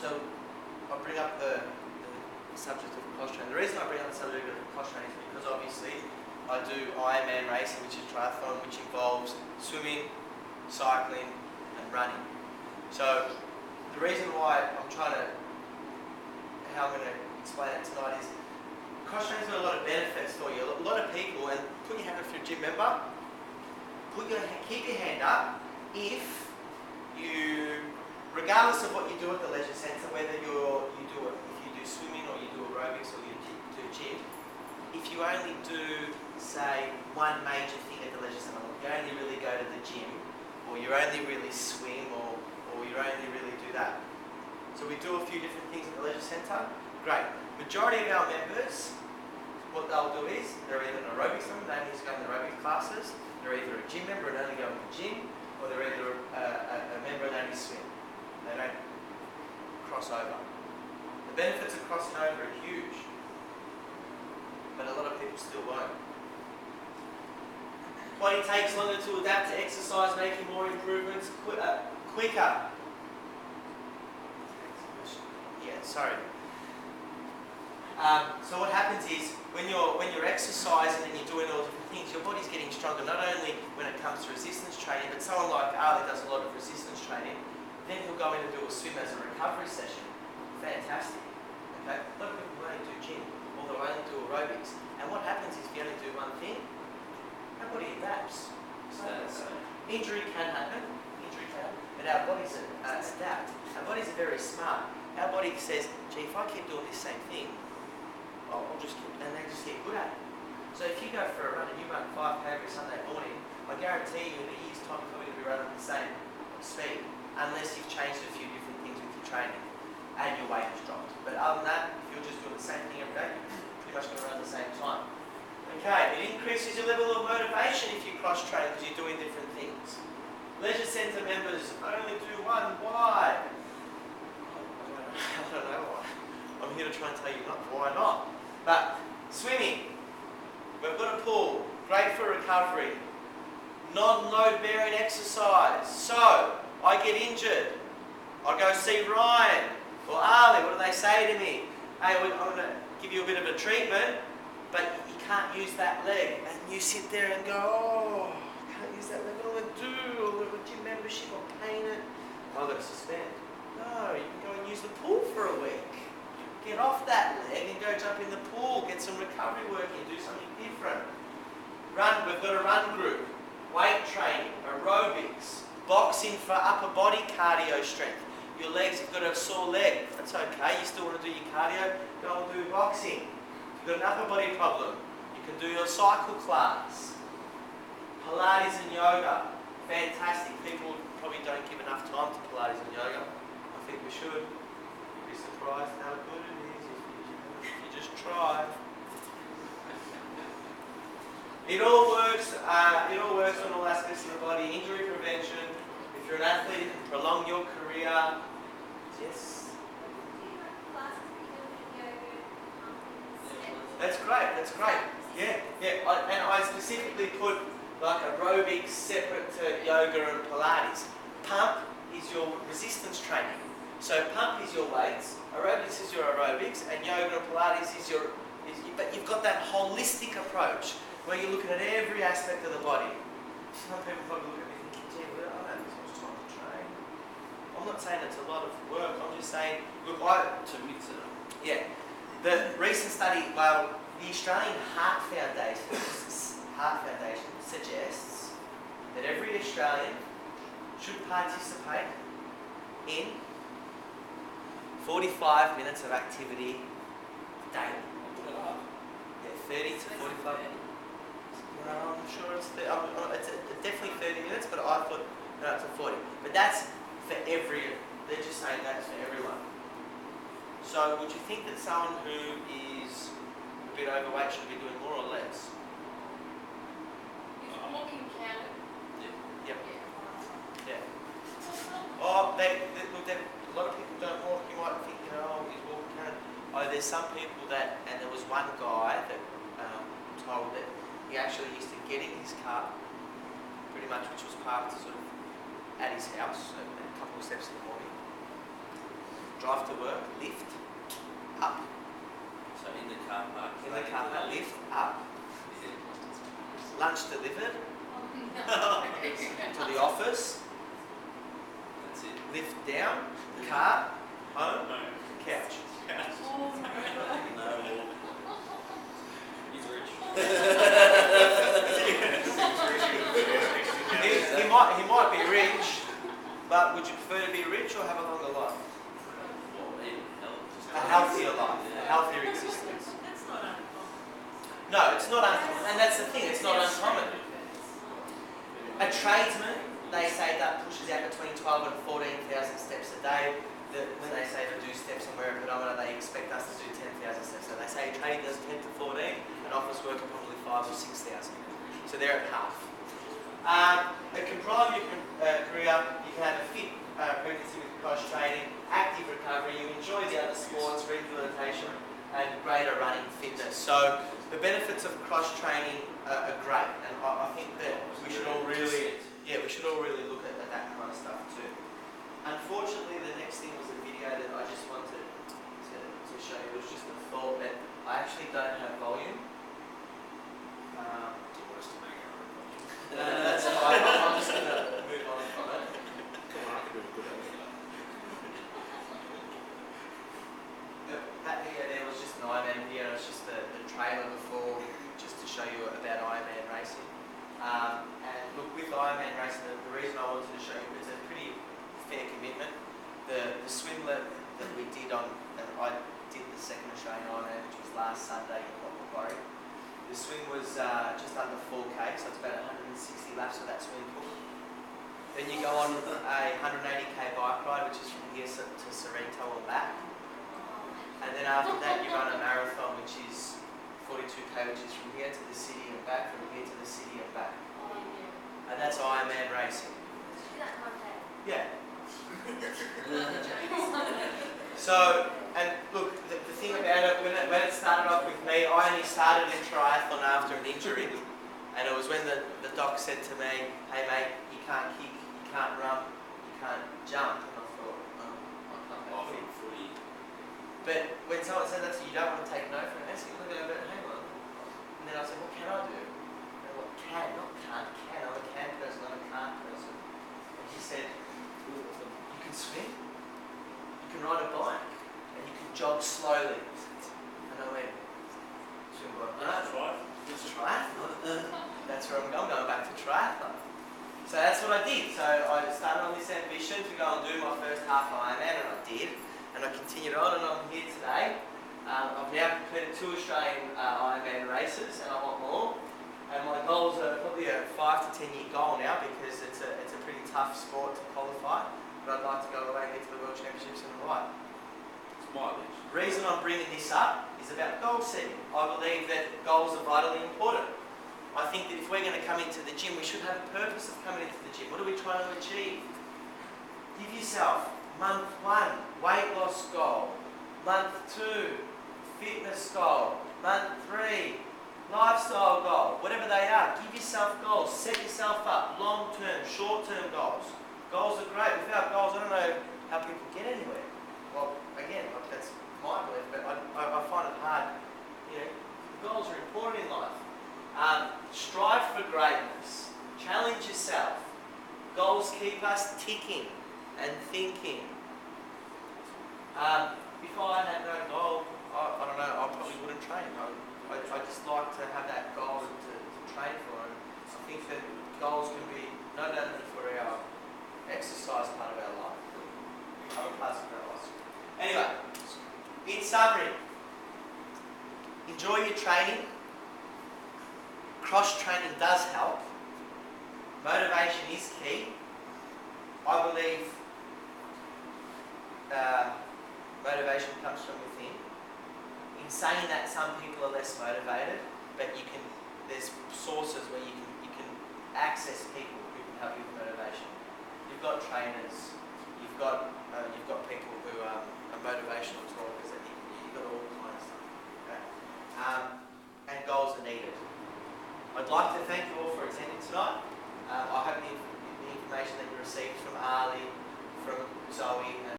So I bring up the subject of cross training. The reason I bring up the subject of cross training is because obviously I do ironman racing, which is triathlon, which involves swimming, cycling and running. So the reason why I'm trying to, how I'm going to explain it tonight is cross training's got a lot of benefits for you. A lot of people, and put your hand up if you're a gym member, keep your hand up if you, regardless of what you do at the leisure centre, whether if you do swimming or you do aerobics or you do gym, if you only do, say, one major thing at the leisure centre, like you only really go to the gym, or you only really swim, or you only really do that. So we do a few different things at the leisure centre. Great. Majority of our members, what they'll do is, they're either an aerobics member, they need to go in the aerobic classes, they're either a gym member and only go to the gym, or they're either a member and only swim. They don't cross over. The benefits of crossing over are huge, but a lot of people still won't. Body takes longer to adapt to exercise, making more improvements quicker. Yeah, sorry. So what happens is when you're exercising and you're doing all different things, your body's getting stronger. Not only when it comes to resistance training, but someone like Ali does a lot of resistance training. Then he'll go in and do a swim as a recovery session. Fantastic. Okay. A lot of people only do gym or they'll only do aerobics. And what happens is if you only do one thing, our body adapts. So injury can happen, but our bodies adapt. Our bodies are very smart. Our body says, gee, if I keep doing this same thing, I'll just keep, and they just get good at it. So if you go for a run and you run 5K every Sunday morning, I guarantee you in a year's time you're probably going to be running at the same speed, unless you've changed a few different things with your training and your weight has dropped. But other than that, if you're just doing the same thing every day, you're pretty much going to run at the same time. Okay, it increases your level of motivation if you cross-train because you're doing different things. Leisure centre members only do one. Why? I don't know why. I'm here to try and tell you not why not. But swimming, we've got a pool, great for recovery. Non-load bearing exercise. So I get injured, I go see Ryan or Ali. What do they say to me? Hey, I'm going to give you a bit of a treatment, but you can't use that leg. And you sit there and go, oh, I can't use that leg. What do I do? I've got a gym membership, I'll paint it. I've got to suspend. No, you can go and use the pool for a week. Get off that leg and go jump in the pool, get some recovery work in, do something different. Run, we've got a run group, weight training, aerobics, boxing for upper body cardio strength. Your legs, you've got a sore leg, that's okay, you still want to do your cardio, go and do boxing. If you've got an upper body problem, you can do your cycle class. Pilates and yoga, fantastic. People probably don't give enough time to Pilates and yoga. I think we should. You'd be surprised how good it is if you just try. It all works on all aspects of the body. Injury prevention. If you're an athlete, it can prolong your career. Yes. That's great. That's great. Yeah, yeah. And I specifically put like aerobics separate to yoga and Pilates. Pump is your resistance training. So pump is your weights, aerobics is your aerobics, and yoga and Pilates is your. But you've got that holistic approach where you're looking at every aspect of the body. Some people probably look at me thinking, gee, well, I don't have this much time to train. I'm not saying it's a lot of work. I'm just saying, look, yeah. The recent study, well, the Australian Heart Foundation suggests that every Australian should participate in 45 minutes of activity daily. Yeah, 30 to 45. No, I'm sure it's definitely 30 minutes, but I thought no, it's a 40. But that's for they're just saying that's for everyone. So would you think that someone who is a bit overweight should be doing more or less? What can count? Yep. Yeah. Oh, look, a lot of people don't walk. You might think, oh, he's walking around. Oh, there's some people that, and there was one guy that told that he actually used to get in his car, pretty much, which was parked sort of at his house, so a couple of steps in the morning. drive to work, lift, up. So in the car park. In the car park, lift, up. Lunch delivered. To the office. That's it. Lift down, car, home, No. couch. No. He's rich. He might be rich, but would you prefer to be rich or have a longer life? Well, even health. A healthier life, a healthier existence. That's not uncommon. No, it's not uncommon, and that's the thing, it's not uncommon. A tradesman, they say that pushes out between 12 and 14,000 steps a day. When they say to do steps and wear a pedometer, they expect us to do 10,000 steps. So they say a tradie does 10 to 14, an office worker probably 5 or 6,000. So they're at half. It can drive your career. You can have a fit pregnancy with cross training, active recovery. You enjoy the other sports, rehabilitation, and greater running fitness. So the benefits of cross training are great, and I think that we should all really, look at that kind of stuff too. Unfortunately, the next thing was a video that I just wanted to show you. It was just a thought that I actually don't have volume. That's fine. I'm just going to move on from it. Come on, I can do a good idea. That video there was just an Ironman video. It was just the trailer before, just to show you about Ironman racing. And look, with Ironman racing, the reason I wanted to show you is a pretty fair commitment. The swim that we did I did the second Australian Ironman, which was last Sunday in Coburg. The swim was just under 4K, so it's about 160 laps of that swimming pool. Then you go on a 180k bike ride, which is from here to Sorrento and back. And then after that, you run a marathon, which is 42k, which is from here to the city and back, from here to the city and back. And that's Ironman racing. Yeah. So, and look, the thing about it, when it started off with me, I only started in triathlon after an injury. And it was when the doc said to me, hey mate, you can't kick, you can't run, you can't jump. And I thought, I can't kick. Footy. But when someone said that to you, you don't want to take no for an answer. You look at it, but hang on. And then I said, what can I do? And I'm like, can, not can't, can. I'm a can person, not a can't person. And he said, you can swim, you can ride a bike, and you can jog slowly. And I went, swim bike. That's right. It's triathlon. That's where I'm going back to triathlon. So that's what I did. So I started on this ambition to go and do my first half Ironman, and I did. And I continued on, and I'm here today. I've now completed 2 Australian Ironman races, and I want more. And my goals are probably a 5 to 10 year goal now, because it's a pretty tough sport to qualify. But I'd like to go away and get to the World Championships in the right. It's mileage. The reason I'm bringing this up is about goal setting. I believe that goals are vitally important. I think that if we're going to come into the gym, we should have a purpose of coming into the gym. What are we trying to achieve? Give yourself month 1, weight loss goal. Month 2, fitness goal. Month 3, lifestyle goal. Whatever they are, give yourself goals. Set yourself up. Long-term, short-term goals. Goals are great. Without goals, I don't know how people get anywhere. Well, again, that's my belief, but I find it hard. You know, goals are important in life. Strive for greatness. Challenge yourself. Goals keep us ticking and thinking. If I had no goal, I don't know, I probably wouldn't train. I just like to have that goal to train for. And I think that goals can be not only for our exercise part of our life, but other parts of our life. Anyway, in summary, enjoy your training. Cross training does help. Motivation is key. I believe motivation comes from within. In saying that, some people are less motivated, but there's sources where you can access people who can help you with motivation. You've got trainers, you've got